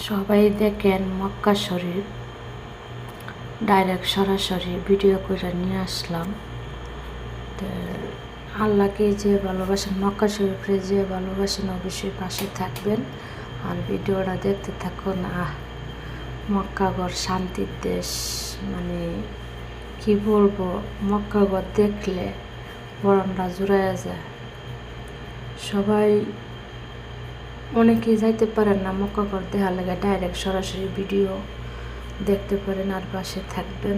সবাই দেখেন মক্কা শরীফ ডাইরেক্ট সরাসরি ভিডিও করে নিয়ে আসলাম। তো আল্লাহকে যে ভালোবাসেন, মক্কা শরীফে যে ভালোবাসেন, অবশ্যই পাশে থাকবেন আর ভিডিওটা দেখতে থাকুন। মক্কাগড় শান্তির দেশ, মানে কি বলবো, মক্কাগড় দেখলে বরণটা জুড়াইয়া যায়। সবাই অনেকেই যাইতে পারেন না মক্কাগড় দেখার লাগে, ডাইরেক্ট সরাসরি ভিডিও দেখতে পারেন আর পাশে থাকবেন,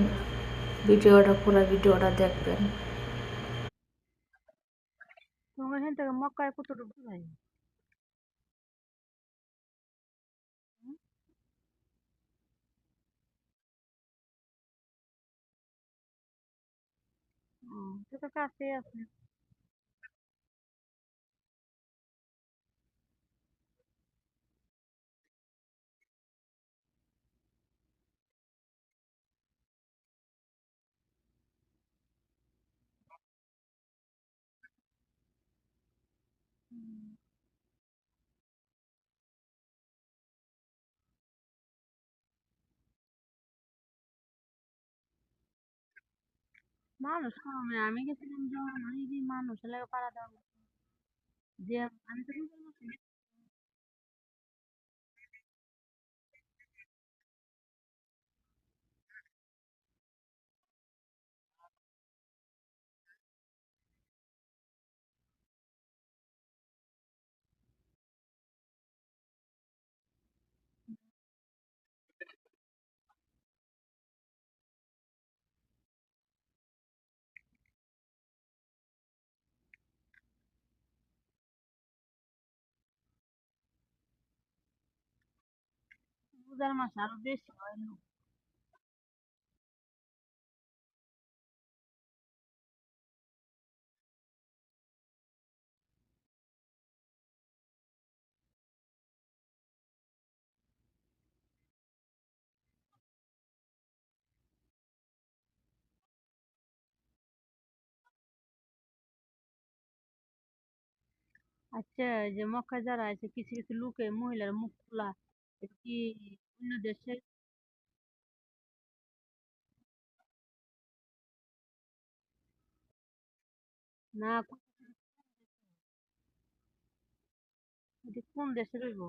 পুরো ভিডিওটা দেখবেন। তোমার এখান থেকে মক্কায় কতটুকু ভাই? সে তো কাছেই আছে। মানুষ কমে, আমি গেছিলাম যখন অনেকই মানুষ এলাকা পাড়া দেওয়া যে আমি তো কিন্তু পূজার মাসে আরো বেশি হয় লোক। আচ্ছা, এই যে মক্কায় যারা আছে কিছু কিছু লোকে মহিলার মুখ খোলা, এটা কি অন্য দেশে? না, এটা কোন দেশে রইব?